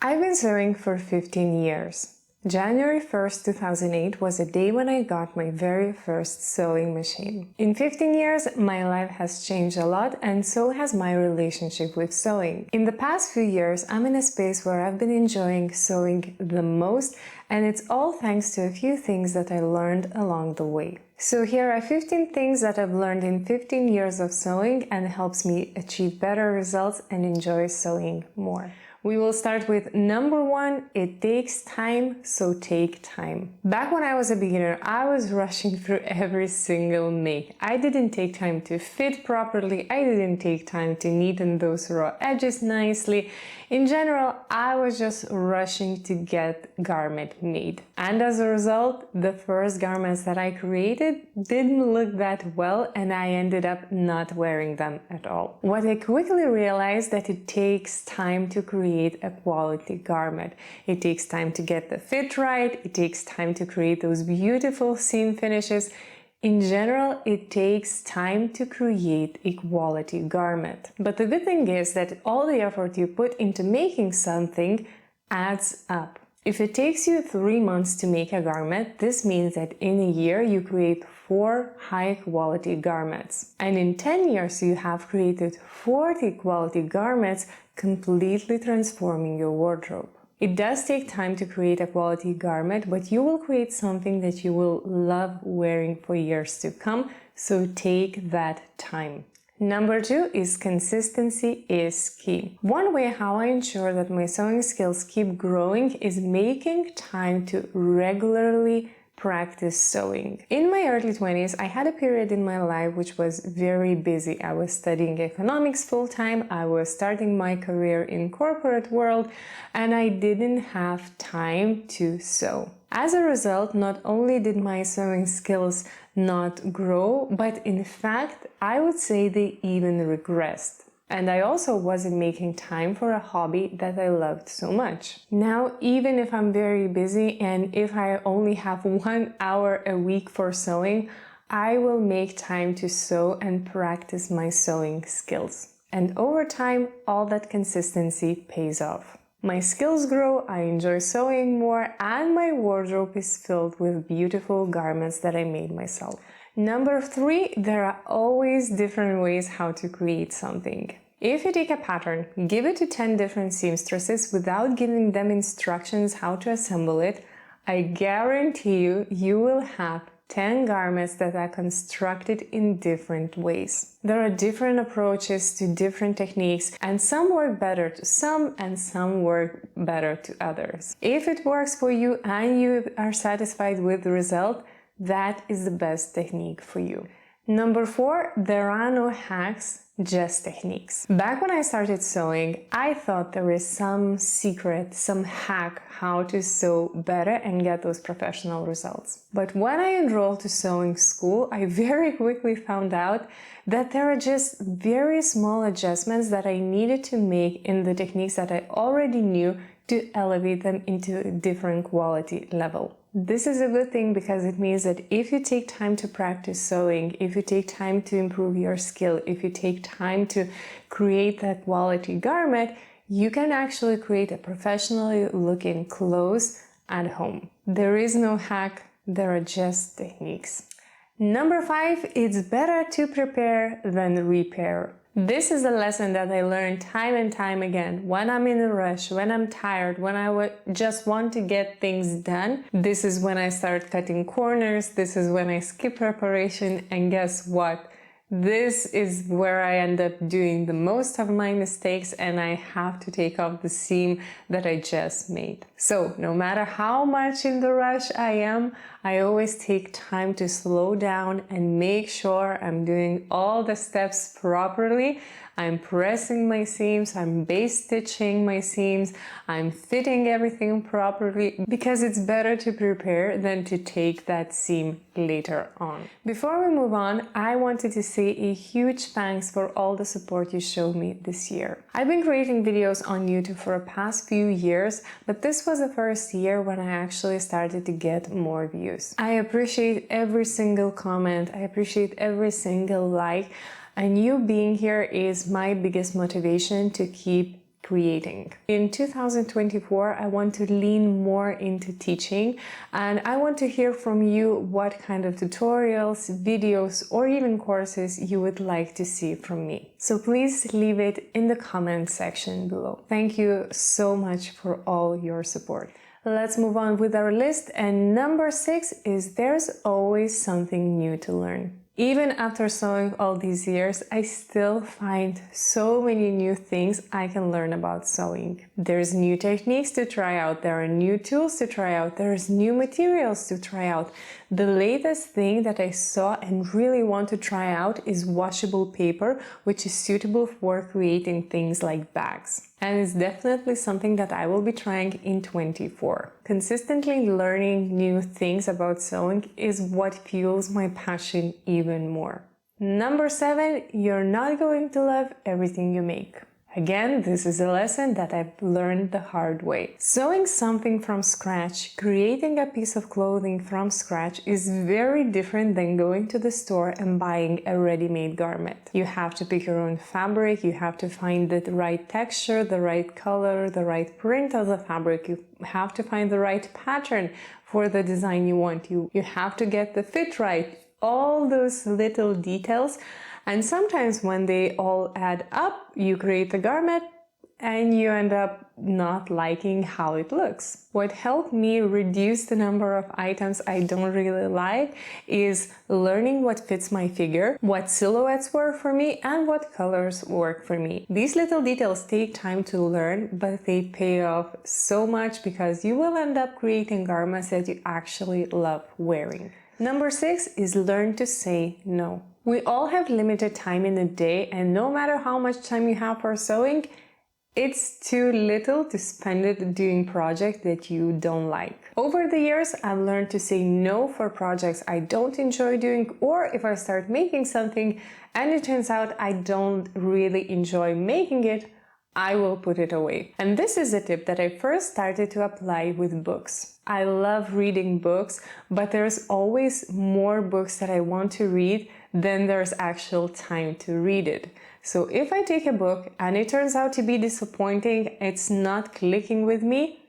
I've been sewing for 15 years. January 1st, 2008 was a day when I got my very first sewing machine. In 15 years, my life has changed a lot, and so has my relationship with sewing. In the past few years, I'm in a space where I've been enjoying sewing the most, and it's all thanks to a few things that I learned along the way. So here are 15 things that I've learned in 15 years of sewing and helps me achieve better results and enjoy sewing more. We will start with number 1, it takes time, so take time. Back when I was a beginner, I was rushing through every single make. I didn't take time to fit properly, I didn't take time to neaten those raw edges nicely. In general, I was just rushing to get garment made. And as a result, the first garments that I created didn't look that well, and I ended up not wearing them at all. What I quickly realized that it takes time to create a quality garment. It takes time to get the fit right, it takes time to create those beautiful seam finishes. In general, it takes time to create a quality garment. But the good thing is that all the effort you put into making something adds up. If it takes you 3 months to make a garment, this means that in a year you create 4 high-quality garments. And in 10 years you have created 40 quality garments, completely transforming your wardrobe. It does take time to create a quality garment, but you will create something that you will love wearing for years to come, so take that time. Number 2 is consistency is key. One way how I ensure that my sewing skills keep growing is making time to regularly practice sewing. In my early 20s, I had a period in my life which was very busy. I was studying economics full-time, I was starting my career in corporate world, and I didn't have time to sew. As a result, not only did my sewing skills not grow, but in fact, I would say they even regressed. And I also wasn't making time for a hobby that I loved so much. Now, even if I'm very busy and if I only have 1 hour a week for sewing, I will make time to sew and practice my sewing skills. And over time, all that consistency pays off. My skills grow, I enjoy sewing more, and my wardrobe is filled with beautiful garments that I made myself. Number 3, there are always different ways how to create something. If you take a pattern, give it to 10 different seamstresses without giving them instructions how to assemble it, I guarantee you, you will have 10 garments that are constructed in different ways. There are different approaches to different techniques, and some work better to some and some work better to others. If it works for you and you are satisfied with the result, that is the best technique for you. Number 4, there are no hacks, just techniques. Back when I started sewing, I thought there was some secret, some hack how to sew better and get those professional results. But when I enrolled to sewing school, I very quickly found out that there are just very small adjustments that I needed to make in the techniques that I already knew to elevate them into a different quality level. This is a good thing because it means that if you take time to practice sewing, if you take time to improve your skill, if you take time to create that quality garment, you can actually create a professionally looking clothes at home. There is no hack, there are just techniques. Number 5, it's better to prepare than repair. This is a lesson that I learned time and time again. When I'm in a rush, when I'm tired, when I just want to get things done, this is when I start cutting corners, this is when I skip preparation, and guess what? This is where I end up doing the most of my mistakes, and I have to take off the seam that I just made. So no matter how much in the rush I am, I always take time to slow down and make sure I'm doing all the steps properly. I'm pressing my seams, I'm base stitching my seams, I'm fitting everything properly, because it's better to prepare than to take that seam later on. Before we move on, I wanted to say a huge thanks for all the support you showed me this year. I've been creating videos on YouTube for the past few years, but this was the first year when I actually started to get more views. I appreciate every single comment, I appreciate every single like. And you being here is my biggest motivation to keep creating. In 2024, I want to lean more into teaching, and I want to hear from you what kind of tutorials, videos, or even courses you would like to see from me. So please leave it in the comment section below. Thank you so much for all your support. Let's move on with our list, and number 6 is there's always something new to learn. Even after sewing all these years, I still find so many new things I can learn about sewing. There's new techniques to try out, there are new tools to try out, there's new materials to try out. The latest thing that I saw and really want to try out is washable paper, which is suitable for creating things like bags. And it's definitely something that I will be trying in 2024. Consistently learning new things about sewing is what fuels my passion even more. Number 7, you're not going to love everything you make. Again, this is a lesson that I've learned the hard way. Sewing something from scratch, creating a piece of clothing from scratch is very different than going to the store and buying a ready-made garment. You have to pick your own fabric, you have to find the right texture, the right color, the right print of the fabric, you have to find the right pattern for the design you want. You have to get the fit right, all those little details. And sometimes when they all add up, you create the garment and you end up not liking how it looks. What helped me reduce the number of items I don't really like is learning what fits my figure, what silhouettes work for me, and what colors work for me. These little details take time to learn, but they pay off so much because you will end up creating garments that you actually love wearing. Number 6 is learn to say no. We all have limited time in a day, and no matter how much time you have for sewing, it's too little to spend it doing projects that you don't like. Over the years, I've learned to say no for projects I don't enjoy doing, or if I start making something and it turns out I don't really enjoy making it, I will put it away. And this is a tip that I first started to apply with books. I love reading books, but there's always more books that I want to read than there's actual time to read it. So if I take a book and it turns out to be disappointing, it's not clicking with me,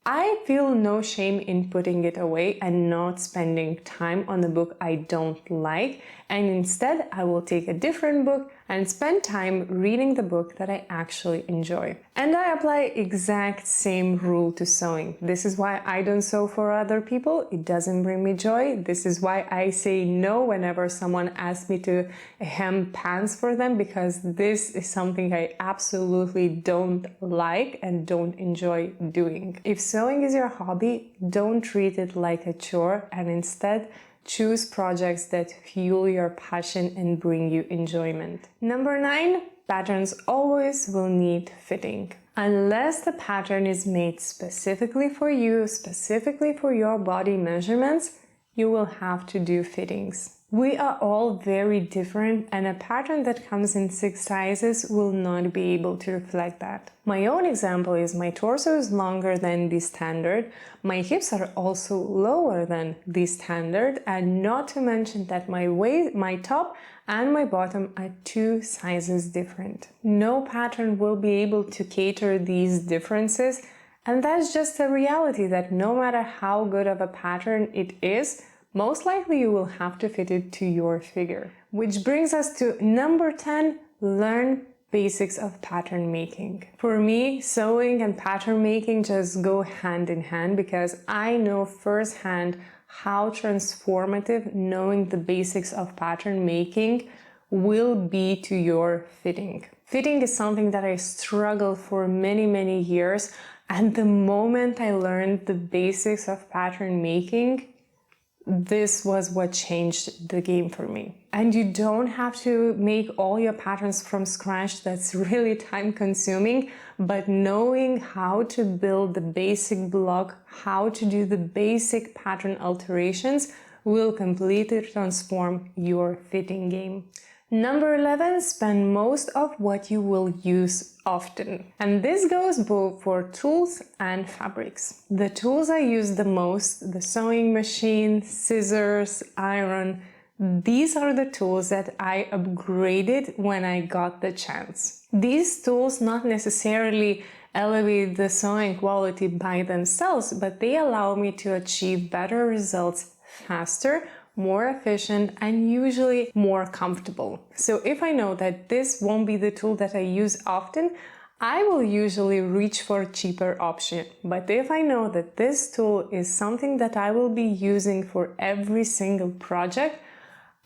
I feel no shame in putting it away and not spending time on the book I don't like, and instead I will take a different book and spend time reading the book that I actually enjoy. And I apply exact same rule to sewing. This is why I don't sew for other people. It doesn't bring me joy. This is why I say no whenever someone asks me to hem pants for them, because this is something I absolutely don't like and don't enjoy doing. If sewing is your hobby, don't treat it like a chore, and instead choose projects that fuel your passion and bring you enjoyment. Number 9, patterns always will need fitting. Unless the pattern is made specifically for you, specifically for your body measurements, you will have to do fittings. We are all very different, and a pattern that comes in 6 sizes will not be able to reflect that. My own example is my torso is longer than the standard, my hips are also lower than the standard, and not to mention that my waist, my top and my bottom are 2 sizes different. No pattern will be able to cater these differences, and that's just a reality that no matter how good of a pattern it is, most likely you will have to fit it to your figure. Which brings us to number 10, learn basics of pattern making. For me, sewing and pattern making just go hand in hand because I know firsthand how transformative knowing the basics of pattern making will be to your fitting. Fitting is something that I struggled for many years, and the moment I learned the basics of pattern making, this was what changed the game for me. And you don't have to make all your patterns from scratch. That's really time consuming, but knowing how to build the basic block, how to do the basic pattern alterations will completely transform your fitting game. Number 11, spend most of what you will use often. And this goes both for tools and fabrics. The tools I use the most, the sewing machine, scissors, iron, These are the tools that I upgraded when I got the chance. These tools not necessarily elevate the sewing quality by themselves, but they allow me to achieve better results faster, more efficient, and usually more comfortable. So if I know that this won't be the tool that I use often, I will usually reach for a cheaper option. But if I know that this tool is something that I will be using for every single project,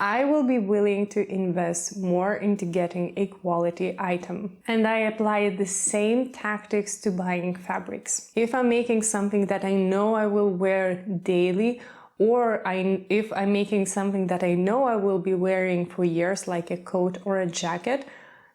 I will be willing to invest more into getting a quality item. And I apply the same tactics to buying fabrics. If I'm making something that I know I will wear daily, or if I'm making something that I know I will be wearing for years, like a coat or a jacket,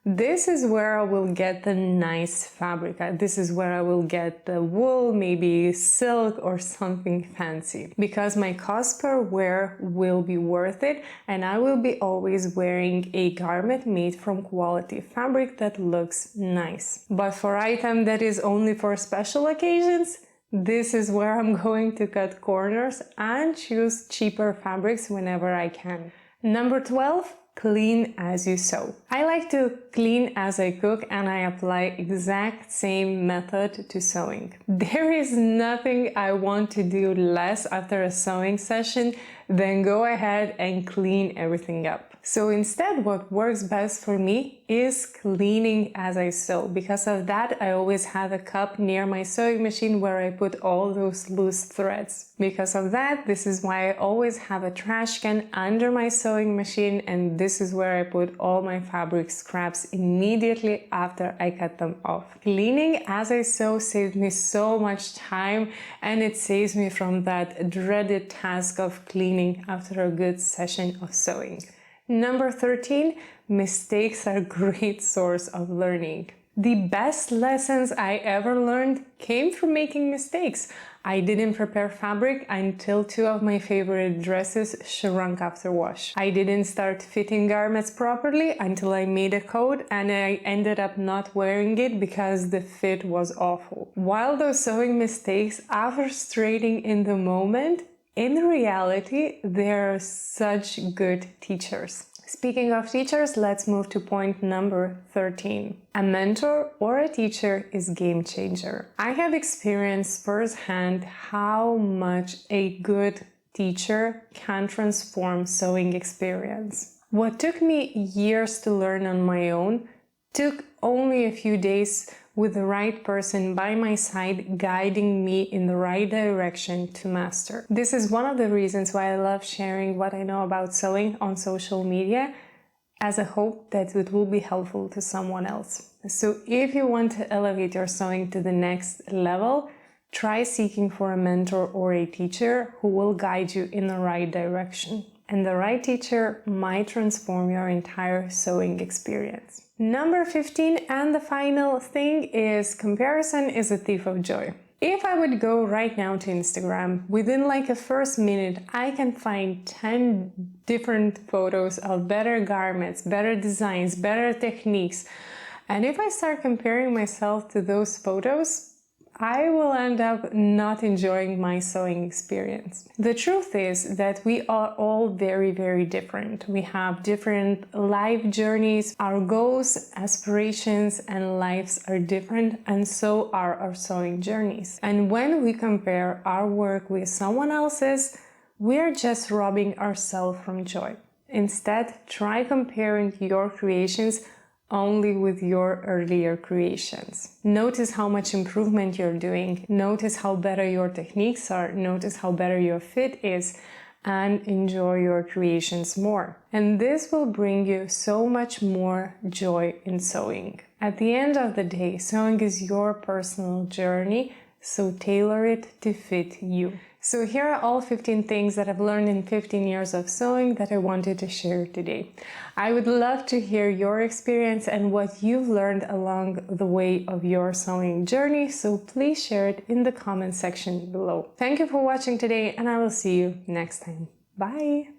this is where I will get the nice fabric. This is where I will get the wool, maybe silk or something fancy. Because my cost per wear will be worth it, and I will be always wearing a garment made from quality fabric that looks nice. But for item that is only for special occasions, this is where I'm going to cut corners and choose cheaper fabrics whenever I can. Number 12. Clean as you sew. I like to clean as I cook, and I apply exact same method to sewing. There is nothing I want to do less after a sewing session than go ahead and clean everything up. So instead, what works best for me is cleaning as I sew. Because of that, I always have a cup near my sewing machine where I put all those loose threads. Because of that, this is why I always have a trash can under my sewing machine, and this is where I put all my fabric scraps immediately after I cut them off. Cleaning as I sew saves me so much time, and it saves me from that dreaded task of cleaning after a good session of sewing. Number 13, mistakes are a great source of learning. The best lessons I ever learned came from making mistakes. I didn't prepare fabric until 2 of my favorite dresses shrunk after wash. I didn't start fitting garments properly until I made a coat, and I ended up not wearing it because the fit was awful. While those sewing mistakes are frustrating in the moment, in reality, they're such good teachers. Speaking of teachers, let's move to point number 13. A mentor or a teacher is game changer. I have experienced firsthand how much a good teacher can transform sewing experience. What took me years to learn on my own took only a few days with the right person by my side guiding me in the right direction to master. This is one of the reasons why I love sharing what I know about sewing on social media, as a hope that it will be helpful to someone else. So if you want to elevate your sewing to the next level, try seeking for a mentor or a teacher who will guide you in the right direction. And the right teacher might transform your entire sewing experience. Number 15, and the final thing, is comparison is a thief of joy. If I would go right now to Instagram, within like a first minute, I can find 10 different photos of better garments, better designs, better techniques. And if I start comparing myself to those photos, I will end up not enjoying my sewing experience. The truth is that we are all very, very different. We have different life journeys. Our goals, aspirations, and lives are different, and so are our sewing journeys. And when we compare our work with someone else's, we're just robbing ourselves from joy. Instead, try comparing your creations only with your earlier creations. Notice how much improvement you're doing. Notice how better your techniques are. Notice how better your fit is, and enjoy your creations more. And this will bring you so much more joy in sewing. At the end of the day, sewing is your personal journey, so tailor it to fit you. So here are all 15 things that I've learned in 15 years of sewing that I wanted to share today. I would love to hear your experience and what you've learned along the way of your sewing journey, so please share it in the comment section below. Thank you for watching today, and I will see you next time. Bye!